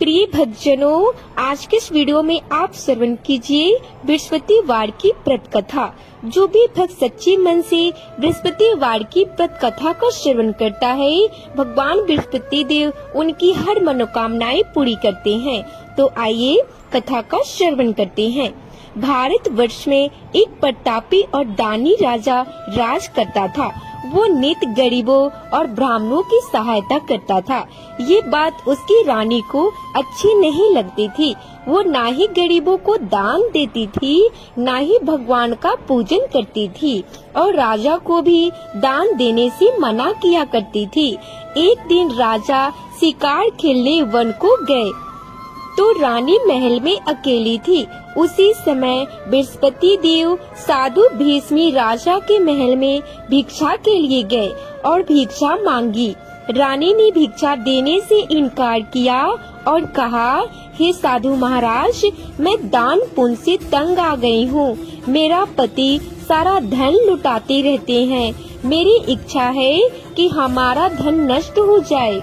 प्रिय भक्तजनों, आज के इस वीडियो में आप श्रवण कीजिए बृहस्पतिवार की व्रत कथा। जो भी भक्त सच्चे मन से बृहस्पतिवार की व्रत कथा का श्रवण करता है, भगवान बृहस्पति देव उनकी हर मनोकामनाएं पूरी करते हैं। तो आइए कथा का श्रवण करते हैं। भारत वर्ष में एक प्रतापी और दानी राजा राज करता था। वो नित्य गरीबों और ब्राह्मणों की सहायता करता था। ये बात उसकी रानी को अच्छी नहीं लगती थी। वो ना ही गरीबों को दान देती थी, ना ही भगवान का पूजन करती थी और राजा को भी दान देने से मना किया करती थी। एक दिन राजा शिकार खेलने वन को गए तो रानी महल में अकेली थी। उसी समय बृहस्पति देव साधु भीष्मी राजा के महल में भिक्षा के लिए गए और भिक्षा मांगी। रानी ने भिक्षा देने से इनकार किया और कहा, हे साधु महाराज, मैं दान पुण्य से तंग आ गई हूँ। मेरा पति सारा धन लुटाते रहते हैं। मेरी इच्छा है कि हमारा धन नष्ट हो जाए,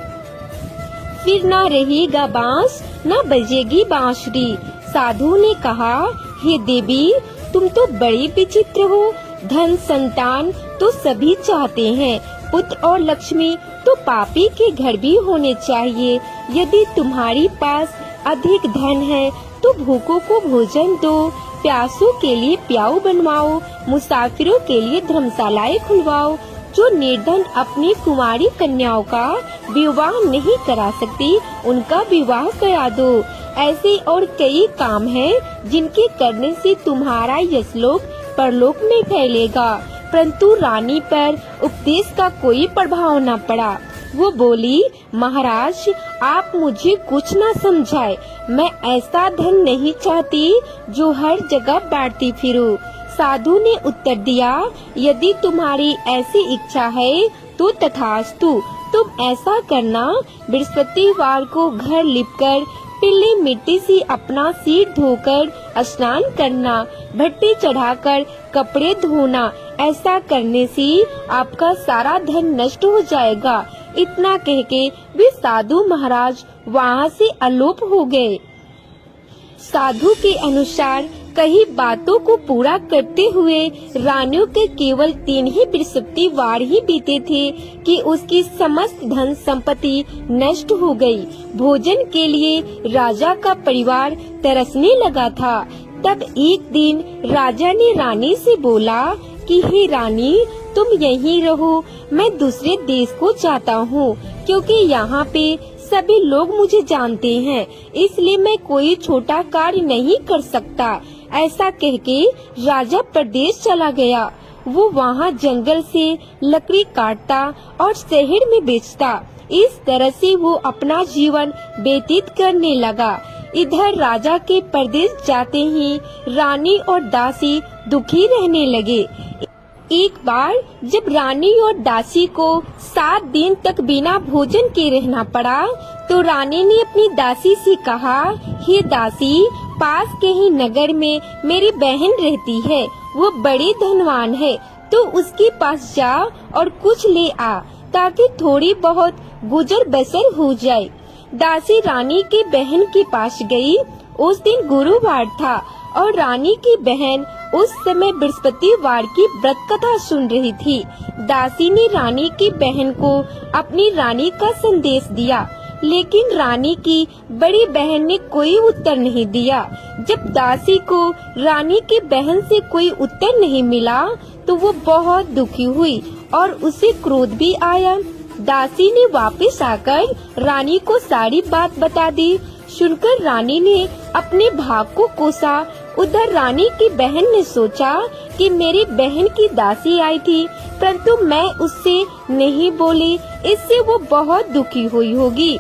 फिर ना रहेगा बांस न बजेगी बांसुरी। साधु ने कहा, हे देवी, तुम तो बड़ी विचित्र हो। धन संतान तो सभी चाहते हैं, पुत्र और लक्ष्मी तो पापी के घर भी होने चाहिए। यदि तुम्हारी पास अधिक धन है तो भूखों को भोजन दो, प्यासों के लिए प्याऊ बनवाओ, मुसाफिरों के लिए धर्मशालाएं खुलवाओ। जो निर्धन अपनी कुंवारी कन्याओं का विवाह नहीं करा सकती, उनका विवाह करा दो। ऐसे और कई काम हैं जिनके करने से तुम्हारा यशलोक परलोक में फैलेगा। परंतु रानी पर उपदेश का कोई प्रभाव न पड़ा। वो बोली, महाराज, आप मुझे कुछ न समझाए। मैं ऐसा धन नहीं चाहती जो हर जगह बांटती फिरूं। साधु ने उत्तर दिया, यदि तुम्हारी ऐसी इच्छा है तो तथास्तु। तुम ऐसा करना, बृहस्पतिवार को घर लिपकर पीली मिट्टी से अपना सिर धोकर स्नान करना, भट्टी चढ़ाकर कपड़े धोना। ऐसा करने से आपका सारा धन नष्ट हो जाएगा। इतना कह के वे साधु महाराज वहाँ से अलोप हो गए। साधु के अनुसार कई बातों को पूरा करते हुए रानियों के केवल 3 ही बृहस्पतिवार ही बीते थे कि उसकी समस्त धन संपत्ति नष्ट हो गई। भोजन के लिए राजा का परिवार तरसने लगा था। तब एक दिन राजा ने रानी से बोला कि हे रानी, तुम यहीं रहो, मैं दूसरे देश को जाता हूँ, क्योंकि यहाँ पे सभी लोग मुझे जानते हैं, इसलिए मैं कोई छोटा कार्य नहीं कर सकता। ऐसा कहके राजा प्रदेश चला गया। वो वहाँ जंगल से लकड़ी काटता और शहर में बेचता। इस तरह से वो अपना जीवन व्यतीत करने लगा। इधर राजा के प्रदेश जाते ही रानी और दासी दुखी रहने लगे। एक बार जब रानी और दासी को 7 दिन तक बिना भोजन के रहना पड़ा, तो रानी ने अपनी दासी से कहा, हे दासी, पास के ही नगर में मेरी बहन रहती है। वो बड़ी धनवान है, तो उसके पास जा और कुछ ले आ, ताकि थोड़ी बहुत गुजर बसर हो जाए। दासी रानी की बहन के पास गई। उस दिन गुरुवार था और रानी की बहन उस समय बृहस्पतिवार की व्रत कथा सुन रही थी। दासी ने रानी की बहन को अपनी रानी का संदेश दिया, लेकिन रानी की बड़ी बहन ने कोई उत्तर नहीं दिया। जब दासी को रानी की बहन से कोई उत्तर नहीं मिला, तो वो बहुत दुखी हुई और उसे क्रोध भी आया। दासी ने वापस आकर रानी को सारी बात बता दी। सुनकर रानी ने अपने भाव को कोसा। उधर रानी की बहन ने सोचा कि मेरी बहन की दासी आई थी, परंतु मैं उससे नहीं बोली, इससे वो बहुत दुखी हुई होगी।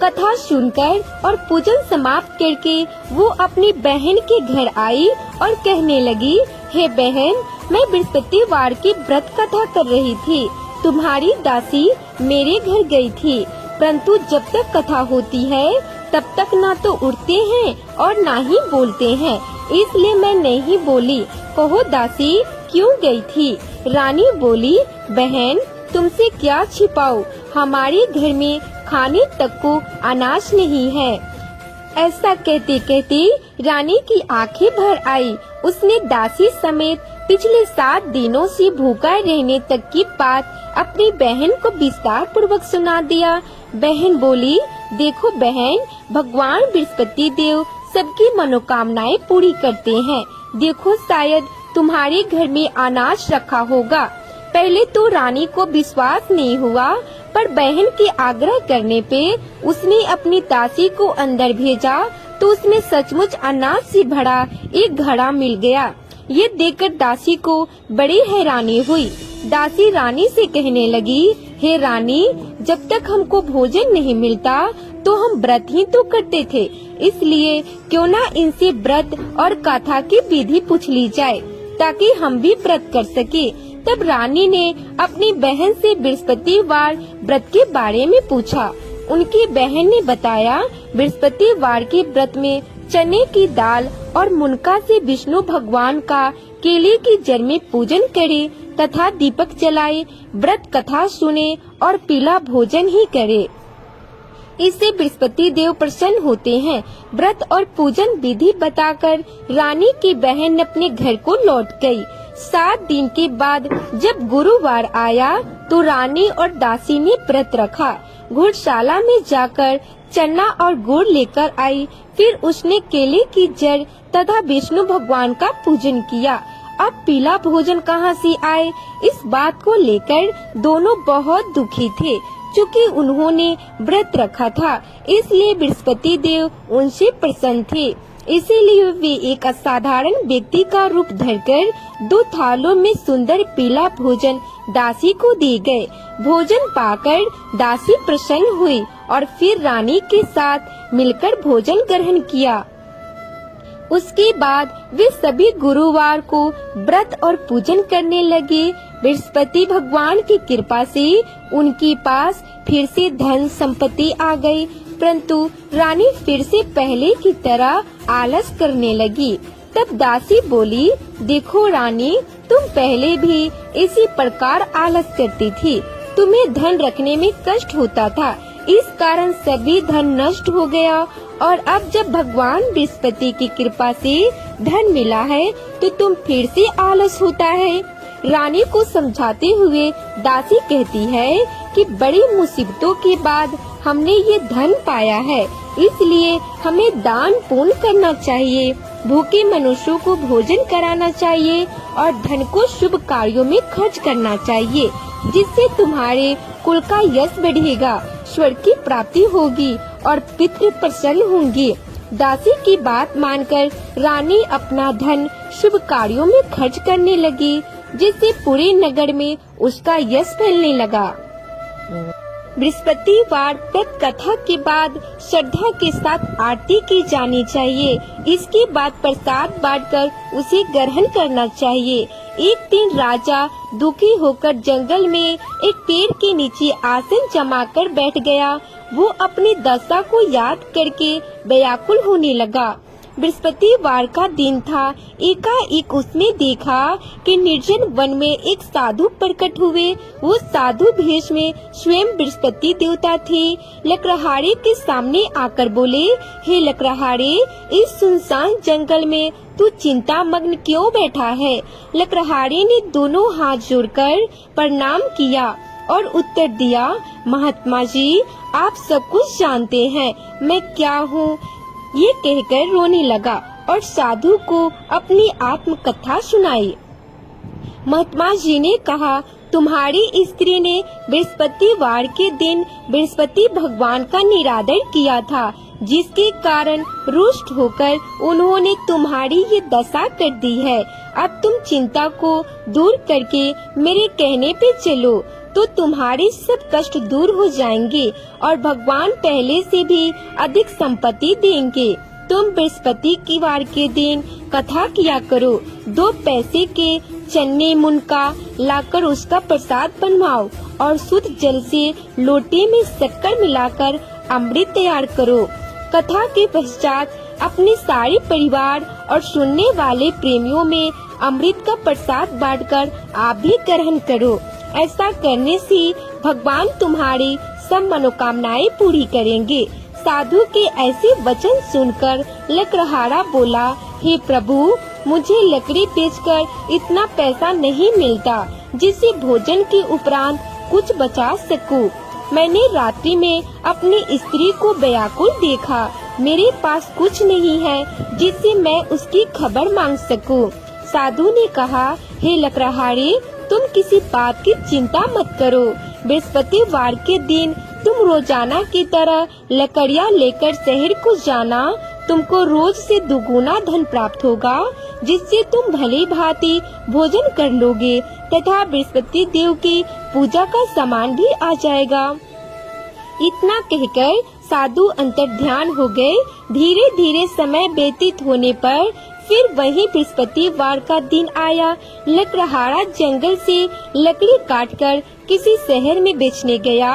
कथा सुनकर और पूजन समाप्त करके वो अपनी बहन के घर आई और कहने लगी, हे बहन, मैं बृहस्पतिवार की व्रत कथा कर रही थी। तुम्हारी दासी मेरे घर गई थी, परंतु जब तक कथा होती है तब तक ना तो उठते हैं और ना ही बोलते हैं, इसलिए मैं नहीं बोली। कहो दासी, क्यों गई थी? रानी बोली, बहन, तुमसे क्या छिपाऊं, हमारे घर में खाने तक को अनाज नहीं है। ऐसा कहते कहते रानी की आंखें भर आई। उसने दासी समेत पिछले 7 दिनों से भूखा रहने तक की बात अपनी बहन को विस्तार पूर्वक सुना दिया। बहन बोली, देखो बहन, भगवान बृहस्पति देव सबकी मनोकामनाएं पूरी करते हैं। देखो शायद तुम्हारे घर में अनाज रखा होगा। पहले तो रानी को विश्वास नहीं हुआ, पर बहन के आग्रह करने पे उसने अपनी दासी को अंदर भेजा तो उसमें सचमुच अनाज से भरा एक घड़ा मिल गया। ये देखकर दासी को बड़ी हैरानी हुई। दासी रानी से कहने लगी, हे रानी, जब तक हमको भोजन नहीं मिलता तो हम व्रत ही तो करते थे, इसलिए क्यों ना इनसे व्रत और कथा की विधि पूछ ली जाए ताकि हम भी व्रत कर सके। तब रानी ने अपनी बहन से बृहस्पतिवार व्रत के बारे में पूछा। उनकी बहन ने बताया, बृहस्पतिवार के व्रत में चने की दाल और मुनका से विष्णु भगवान का केले की जड़ में पूजन करे तथा दीपक जलाए, व्रत कथा सुने और पीला भोजन ही करे। इससे बृहस्पति देव प्रसन्न होते हैं। व्रत और पूजन विधि बताकर रानी की बहन अपने घर को लौट गई। 7 दिन के बाद जब गुरुवार आया तो रानी और दासी ने व्रत रखा। घुड़शाला में जाकर चना और गुड़ लेकर आई। फिर उसने केले की जड़ तथा विष्णु भगवान का पूजन किया। अब पीला भोजन कहाँ से आए, इस बात को लेकर दोनों बहुत दुखी थे। चूँकि उन्होंने व्रत रखा था, इसलिए बृहस्पति देव उनसे प्रसन्न थे। इसीलिए वे एक असाधारण व्यक्ति का रूप धरकर 2 थालों में सुंदर पीला भोजन दासी को दे गए। भोजन पाकर दासी प्रसन्न हुई और फिर रानी के साथ मिलकर भोजन ग्रहण किया। उसके बाद वे सभी गुरुवार को व्रत और पूजन करने लगे। बृहस्पति भगवान की कृपा से उनके पास फिर से धन संपत्ति आ गई, परंतु रानी फिर से पहले की तरह आलस करने लगी। तब दासी बोली, देखो रानी, तुम पहले भी इसी प्रकार आलस करती थी। तुम्हें धन रखने में कष्ट होता था, इस कारण सभी धन नष्ट हो गया, और अब जब भगवान बृहस्पति की कृपा से धन मिला है तो तुम फिर से आलस होता है। रानी को समझाते हुए दासी कहती है कि बड़ी मुसीबतों के बाद हमने ये धन पाया है, इसलिए हमें दान पुण्य करना चाहिए, भूखे मनुष्यों को भोजन कराना चाहिए और धन को शुभ कार्यों में खर्च करना चाहिए, जिससे तुम्हारे कुल का यश बढ़ेगा, स्वर्ग की प्राप्ति होगी और पितृ प्रसन्न होंगे। दासी की बात मानकर रानी अपना धन शुभ कार्यों में खर्च करने लगी, जिससे पूरे नगर में उसका यश फैलने लगा। बृहस्पतिवार व्रत कथा के बाद श्रद्धा के साथ आरती की जानी चाहिए। इसके बाद प्रसाद बांटकर उसे ग्रहण करना चाहिए। एक दिन राजा दुखी होकर जंगल में एक पेड़ के नीचे आसन जमाकर बैठ गया। वो अपनी दशा को याद करके व्याकुल होने लगा। बृहस्पतिवार का दिन था। एकाएक उसने देखा कि निर्जन वन में एक साधु प्रकट हुए। वो साधु भेष में स्वयं बृहस्पति देवता थे। लकड़हारे के सामने आकर बोले, हे लकड़हारे, इस सुनसान जंगल में तू चिंता मग्न क्यों बैठा है? लकड़हारे ने दोनों हाथ जोड़कर प्रणाम किया और उत्तर दिया, महात्मा जी, आप सब कुछ जानते हैं, मैं क्या हूँ? ये कहकर रोने लगा और साधु को अपनी आत्मकथा सुनाई। महात्मा जी ने कहा, तुम्हारी स्त्री ने बृहस्पतिवार के दिन बृहस्पति भगवान का निरादर किया था, जिसके कारण रुष्ट होकर उन्होंने तुम्हारी ये दशा कर दी है। अब तुम चिंता को दूर करके मेरे कहने पे चलो तो तुम्हारे सब कष्ट दूर हो जाएंगे और भगवान पहले से भी अधिक संपत्ति देंगे। तुम बृहस्पति की वार के दिन कथा किया करो। 2 पैसे के चने मुनका लाकर उसका प्रसाद बनवाओ और शुद्ध जल से लोटे में शक्कर मिलाकर अमृत तैयार करो। कथा के पश्चात अपने सारे परिवार और सुनने वाले प्रेमियों में अमृत का प्रसाद बांटकर आप भी ग्रहण करो। ऐसा करने से भगवान तुम्हारी सब मनोकामनाएं पूरी करेंगे। साधु के ऐसे वचन सुनकर लकड़हारा बोला, हे प्रभु, मुझे लकड़ी बेचकर इतना पैसा नहीं मिलता जिससे भोजन के उपरांत कुछ बचा सकूं। मैंने रात्रि में अपनी स्त्री को व्याकुल देखा। मेरे पास कुछ नहीं है जिससे मैं उसकी खबर मांग सकूं। साधु ने कहा, हे लकड़हारे, तुम किसी बात की चिंता मत करो। बृहस्पतिवार के दिन तुम रोजाना की तरह लकड़ियाँ लेकर शहर को जाना। तुमको रोज से दुगुना धन प्राप्त होगा, जिससे तुम भली भांति भोजन कर लोगे तथा बृहस्पति देव की पूजा का सामान भी आ जाएगा। इतना कहकर साधु अंतर्ध्यान हो गए। धीरे धीरे समय व्यतीत होने पर फिर वही बृहस्पतिवार का दिन आया। लकड़हारा जंगल से लकड़ी काटकर किसी शहर में बेचने गया।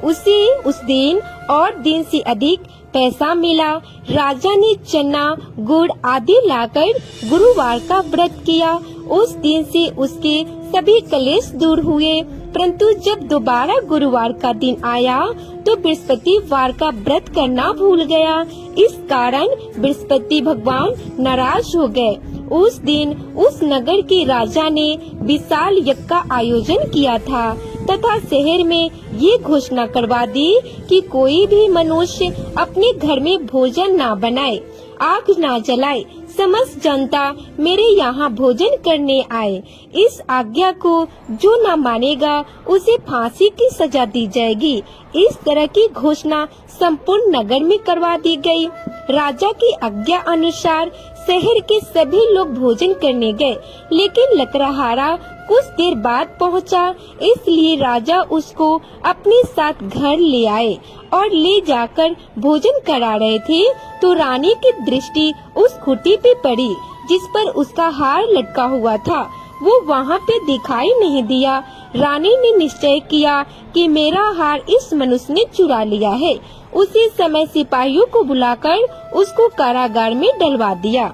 उसे उस दिन और दिन से अधिक पैसा मिला। राजा ने चना, गुड़ आदि लाकर गुरुवार का व्रत किया। उस दिन से उसके सभी कलेश दूर हुए। परंतु जब दोबारा गुरुवार का दिन आया तो बृहस्पतिवार का व्रत करना भूल गया। इस कारण बृहस्पति भगवान नाराज हो गए। उस दिन उस नगर के राजा ने विशाल यज्ञ का आयोजन किया था तथा शहर में ये घोषणा करवा दी कि कोई भी मनुष्य अपने घर में भोजन ना बनाए, आग ना जलाए। समस्त जनता मेरे यहाँ भोजन करने आए। इस आज्ञा को जो न मानेगा उसे फांसी की सजा दी जाएगी। इस तरह की घोषणा संपूर्ण नगर में करवा दी गई। राजा की आज्ञा अनुसार शहर के सभी लोग भोजन करने गए, लेकिन लकड़हारा कुछ देर बाद पहुंचा। इसलिए राजा उसको अपने साथ घर ले आए और ले जाकर भोजन करा रहे थे तो रानी की दृष्टि उस खूंटी पे पड़ी जिस पर उसका हार लटका हुआ था। वो वहाँ पे दिखाई नहीं दिया। रानी ने निश्चय किया कि मेरा हार इस मनुष्य ने चुरा लिया है। उसी समय सिपाहियों को बुलाकर उसको कारागार में डलवा दिया।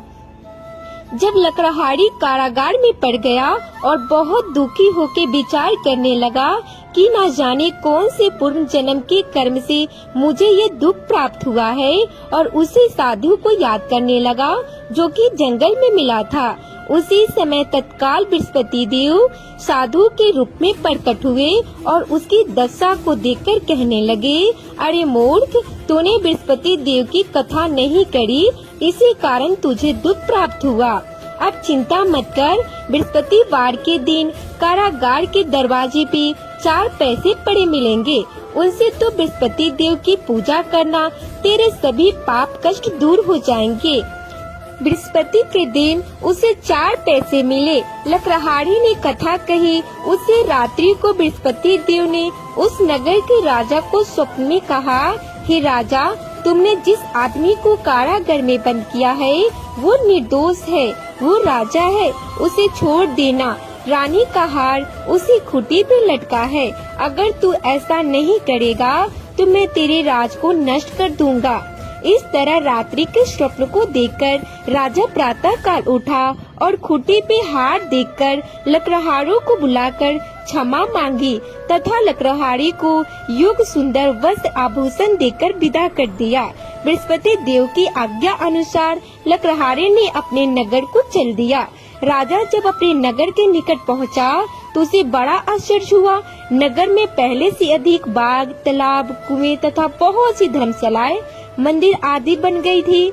जब लकड़हारी कारागार में पड़ गया और बहुत दुखी होकर विचार करने लगा कि न जाने कौन से पूर्व जन्म के कर्म से मुझे ये दुख प्राप्त हुआ है, और उसी साधु को याद करने लगा जो कि जंगल में मिला था। उसी समय तत्काल बृहस्पति देव साधु के रूप में प्रकट हुए और उसकी दशा को देखकर कहने लगे, अरे मूर्ख, तूने बृहस्पति देव की कथा नहीं करी, इसी कारण तुझे दुख प्राप्त हुआ। अब चिंता मत कर। बृहस्पतिवार के दिन कारागार के दरवाजे पे 4 पैसे पड़े मिलेंगे। उनसे तो बृहस्पति देव की पूजा करना, तेरे सभी पाप कष्ट दूर हो जाएंगे। बृहस्पति के दिन उसे 4 पैसे मिले। लकड़हारी ने कथा कही। उसे रात्रि को बृहस्पति देव ने उस नगर के राजा को स्वप्न में कहा, हे राजा, तुमने जिस आदमी को कारागार में बंद किया है वो निर्दोष है, वो राजा है, उसे छोड़ देना। रानी का हार उसी खूंटी पे लटका है। अगर तू ऐसा नहीं करेगा तो मैं तेरे राज को नष्ट कर दूंगा। इस तरह रात्रि के स्वप्न को देखकर राजा प्रातः काल उठा और खूंटी पे हार देखकर लकड़हारों को बुलाकर क्षमा मांगी तथा लकड़हारी को युग सुंदर वस्त्र आभूषण देकर विदा कर दिया। बृहस्पति देव की आज्ञा अनुसार लकड़हारे ने अपने नगर को चल दिया। राजा जब अपने नगर के निकट पहुंचा तो उसे बड़ा आश्चर्य हुआ। नगर में पहले से अधिक बाग, तालाब, कुएं तथा बहुत सी धर्मशालाएं, मंदिर आदि बन गई थी।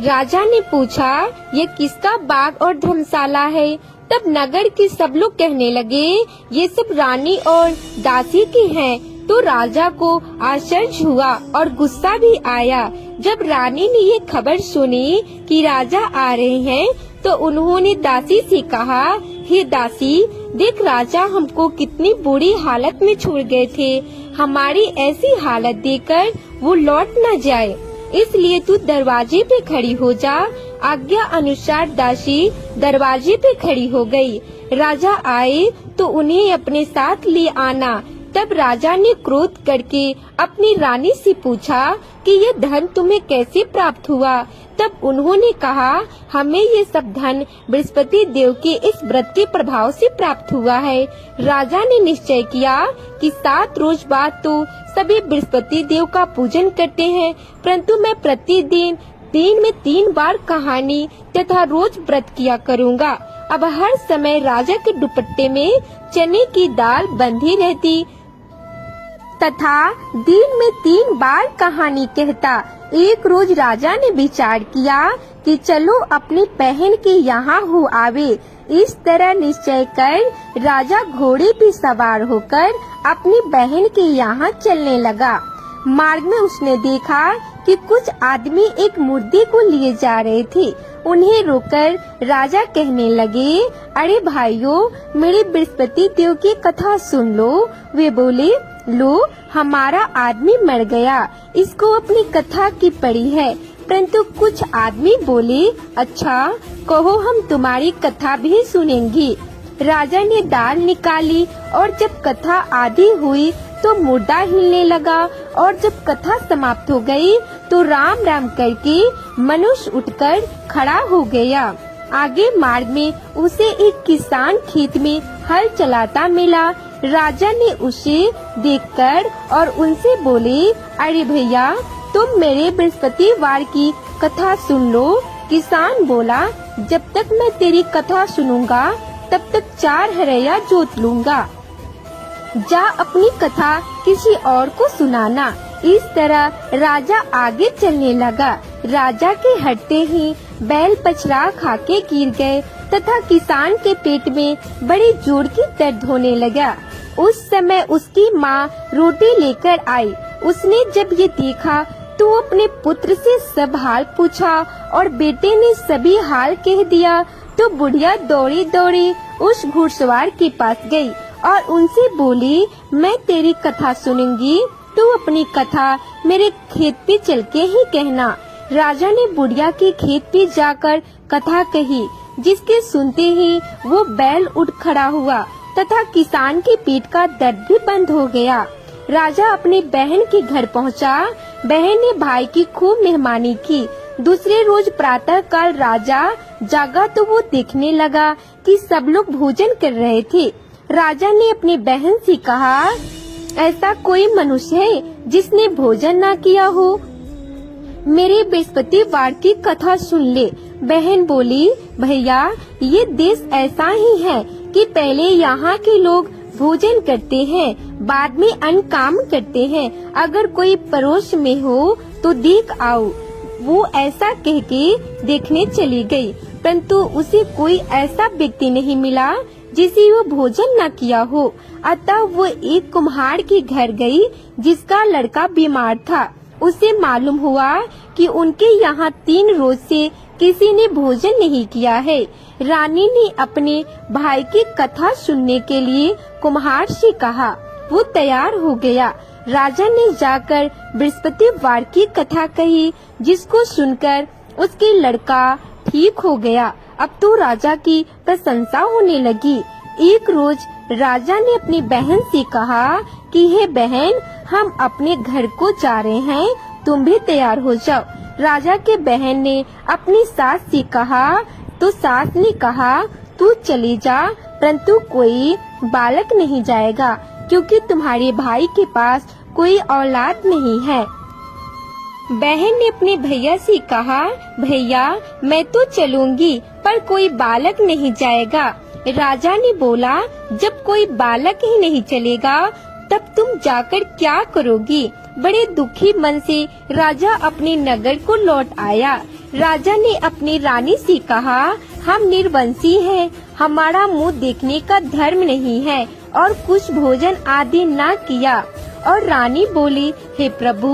राजा ने पूछा, ये किसका बाग और धर्मशाला है? तब नगर के सब लोग कहने लगे, ये सब रानी और दासी की हैं। तो राजा को आश्चर्य हुआ और गुस्सा भी आया। जब रानी ने ये खबर सुनी कि राजा आ रहे हैं तो उन्होंने दासी से कहा, हे दासी, देख राजा हमको कितनी बुरी हालत में छोड़ गए थे। हमारी ऐसी हालत देखकर वो लौट न जाए, इसलिए तू दरवाजे पे खड़ी हो जा। आज्ञा अनुसार दासी दरवाजे पे खड़ी हो गई। राजा आए तो उन्हें अपने साथ ले आना। तब राजा ने क्रोध करके अपनी रानी से पूछा कि ये धन तुम्हें कैसे प्राप्त हुआ? तब उन्होंने कहा, हमें ये सब धन बृहस्पति देव के इस व्रत के प्रभाव से प्राप्त हुआ है। राजा ने निश्चय किया कि 7 रोज बाद तो सभी बृहस्पति देव का पूजन करते हैं, परंतु मैं प्रतिदिन दिन में 3 बार कहानी तथा रोज व्रत किया करूँगा। अब हर समय राजा के दुपट्टे में चने की दाल बंधी रहती तथा दिन में 3 बार कहानी कहता। एक रोज राजा ने विचार किया कि चलो अपनी बहन के यहाँ हो आवे। इस तरह निश्चय कर राजा घोड़े पे सवार होकर अपनी बहन के यहाँ चलने लगा। मार्ग में उसने देखा कि कुछ आदमी एक मुर्दे को लिए जा रहे थे। उन्हें रोककर राजा कहने लगे, अरे भाइयों, मेरे बृहस्पति देव की कथा सुन लो। वे बोले, लो, हमारा आदमी मर गया, इसको अपनी कथा की पड़ी है। परंतु कुछ आदमी बोले, अच्छा कहो, हम तुम्हारी कथा भी सुनेंगे। राजा ने दाल निकाली और जब कथा आधी हुई तो मुर्दा हिलने लगा और जब कथा समाप्त हो गई तो राम राम करके मनुष्य उठकर खड़ा हो गया। आगे मार्ग में उसे एक किसान खेत में हल चलाता मिला। राजा ने उसे देखकर और उनसे बोले, अरे भैया, तुम मेरे बृहस्पतिवार की कथा सुन लो। किसान बोला, जब तक मैं तेरी कथा सुनूंगा तब तक 4 हरैया जोत लूंगा। जा अपनी कथा किसी और को सुनाना। इस तरह राजा आगे चलने लगा। राजा के हटते ही बैल पछड़ा खाके गिर गए तथा किसान के पेट में बड़ी जोर की दर्द होने लगा। उस समय उसकी माँ रोटी लेकर आई। उसने जब ये देखा तो अपने पुत्र से सब हाल पूछा और बेटे ने सभी हाल कह दिया। तो बुढ़िया दौड़ी दौड़ी उस घुड़सवार के पास गई और उनसे बोली, मैं तेरी कथा सुनूंगी, तू अपनी कथा मेरे खेत पे चल के ही कहना। राजा ने बुढ़िया के खेत पे जाकर कथा कही, जिसके सुनते ही वो बैल उठ खड़ा हुआ तथा किसान के पेट का दर्द भी बंद हो गया। राजा अपनी बहन के घर पहुंचा। बहन ने भाई की खूब मेहमानी की। दूसरे रोज प्रातः काल राजा जागा तो वो देखने लगा कि सब लोग भोजन कर रहे थे। राजा ने अपनी बहन से कहा, ऐसा कोई मनुष्य है जिसने भोजन ना किया हो? मेरे बृहस्पतिवार की कथा सुन ले। बहन बोली, भैया, ये देश ऐसा ही है कि पहले यहाँ के लोग भोजन करते हैं, बाद में अन्य काम करते हैं। अगर कोई पड़ोस में हो तो देख आओ। वो ऐसा कह के देखने चली गई, परंतु उसे कोई ऐसा व्यक्ति नहीं मिला जिसे वो भोजन न किया हो। अतः वो एक कुम्हार के घर गई जिसका लड़का बीमार था। उसे मालूम हुआ कि उनके यहाँ 3 रोज से किसी ने भोजन नहीं किया है। रानी ने अपने भाई की कथा सुनने के लिए कुम्हार से कहा। वो तैयार हो गया। राजा ने जाकर बृहस्पतिवार की कथा कही, जिसको सुनकर उसके लड़का ठीक हो गया। अब तो राजा की प्रशंसा होने लगी। एक रोज राजा ने अपनी बहन से कहा कि हे बहन, हम अपने घर को जा रहे हैं, तुम भी तैयार हो जाओ। राजा के बहन ने अपनी सास से कहा तो सास ने कहा, तू चली जा, परंतु कोई बालक नहीं जाएगा, क्योंकि तुम्हारे भाई के पास कोई औलाद नहीं है। बहन ने अपने भैया से कहा, भैया, मैं तो चलूंगी, पर कोई बालक नहीं जाएगा। राजा ने बोला, जब कोई बालक ही नहीं चलेगा तब तुम जाकर क्या करोगी? बड़े दुखी मन से राजा अपने नगर को लौट आया। राजा ने अपनी रानी से कहा, हम निर्वंशी हैं, हमारा मुंह देखने का धर्म नहीं है और कुछ भोजन आदि ना किया। और रानी बोली, हे प्रभु,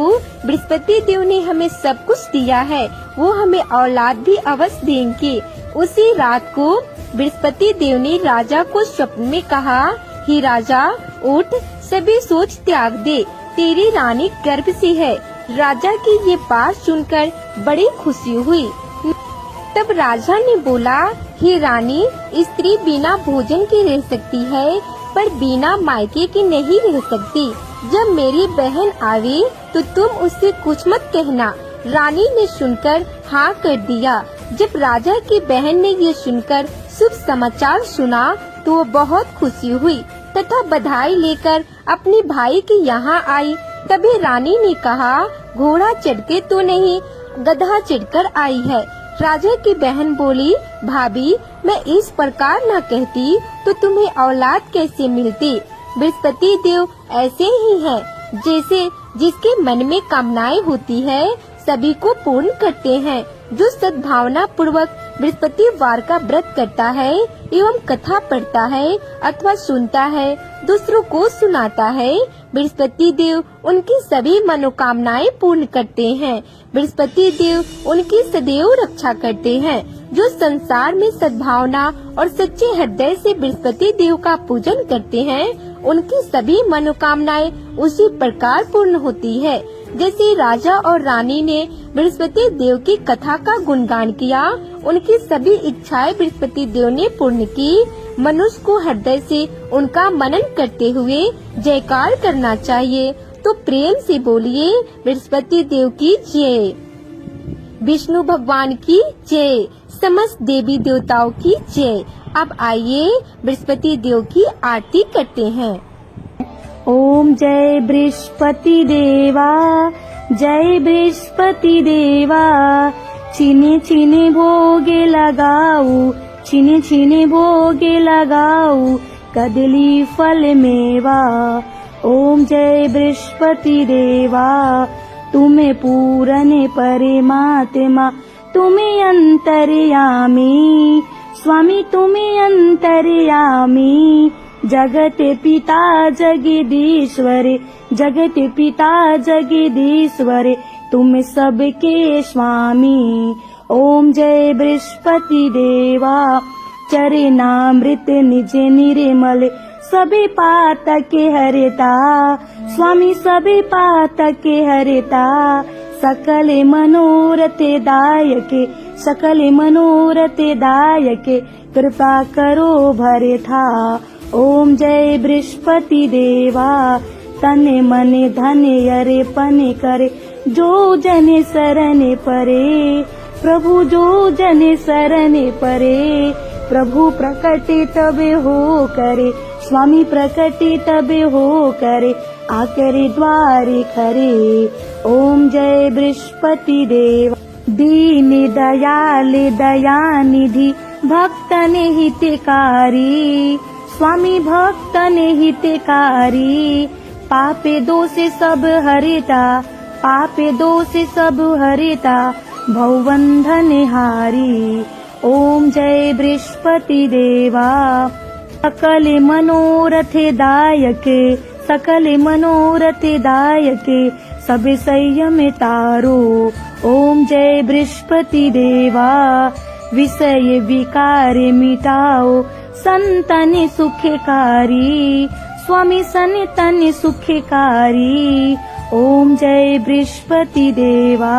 बृहस्पति देव ने हमें सब कुछ दिया है, वो हमें औलाद भी अवश्य देंगे। उसी रात को बृहस्पति देव ने राजा को स्वप्न में कहा, हे राजा, उठ, सभी सोच त्याग दे, तेरी रानी गर्भ से है। राजा की ये बात सुनकर बड़ी खुशी हुई। तब राजा ने बोला, हे रानी, स्त्री बिना भोजन के रह सकती है, पर बिना मायके की नहीं रह सकती। जब मेरी बहन आवे तो तुम उससे कुछ मत कहना। रानी ने सुनकर हाँ कर दिया। जब राजा की बहन ने ये सुनकर शुभ समाचार सुना तो वो बहुत खुशी हुई तथा बधाई लेकर अपने भाई के यहाँ आई। तभी रानी ने कहा, घोड़ा चढ़ के तो नहीं, गधा चढ़कर आई है। राजा की बहन बोली, भाभी मैं इस प्रकार न कहती तो तुम्हें औलाद कैसे मिलती। बृहस्पति देव ऐसे ही है, जैसे जिसके मन में कामनाएं होती है सभी को पूर्ण करते हैं। जो सद्भावना पूर्वक बृहस्पतिवार का व्रत करता है एवं कथा पढ़ता है अथवा सुनता है, दूसरों को सुनाता है, बृहस्पति देव उनकी सभी मनोकामनाएं पूर्ण करते हैं। बृहस्पति देव उनकी सदैव रक्षा करते हैं। जो संसार में सद्भावना और सच्चे हृदय से बृहस्पति देव का पूजन करते हैं उनकी सभी मनोकामनाएं उसी प्रकार पूर्ण होती है। जैसे राजा और रानी ने बृहस्पति देव की कथा का गुणगान किया, उनकी सभी इच्छाएं बृहस्पति देव ने पूर्ण की। मनुष्य को हृदय से उनका मनन करते हुए जयकार करना चाहिए। तो प्रेम से बोलिए, बृहस्पति देव की जय, विष्णु भगवान की जय, समस्त देवी देवताओं की जय। अब आइए बृहस्पति देव की आरती करते हैं। ओम जय बृहस्पति देवा, जय बृहस्पति देवा। छिने छिने भोगे लगाऊ, छिने छिने भोगे लगाऊ, कदली फल मेवा। ओम जय बृहस्पति देवा, तुम्हें पूरन परमात्मा, तुम्हें अंतर्यामी, स्वामी तुम्हें अंतर्यामी। जगत पिता जगदीश्वर, जगत पिता जगदीश्वर, तुम सबके स्वामी। ओम जय बृहस्पति देवा, चरणामृत निज निर्मल, सभी पातक हरता, स्वामी सभी पातक हरता। सकल मनोरथ दायक, सकल मनोरथ दायक, कृपा करो भरथा। ओम जय बृहस्पति देवा, तन मन धन अर्पण करे, जो जन शरण परे, प्रभु जो जन शरण परे। प्रभु प्रकट तब हो करे, स्वामी प्रकट तब हो करे, आकर द्वारे खरे। ओम जय बृहस्पति देवा, दीन दयाल दयानिधि, भक्तन हितकारी, स्वामी भक्तन हितकारी। पापे दोष सब हरिता, पापे दोष सब हरिता, भवबंधन हारी। ओम जय बृहस्पति देवा, सकल मनोरथ दायक, सकल मनोरथ दायक, सब संयम तारो। ओम जय बृहस्पति देवा, विषय विकार मिटाओ, संतन सुखकारी, स्वामी संतन सुखकारी। ओम जय बृहस्पति देवा।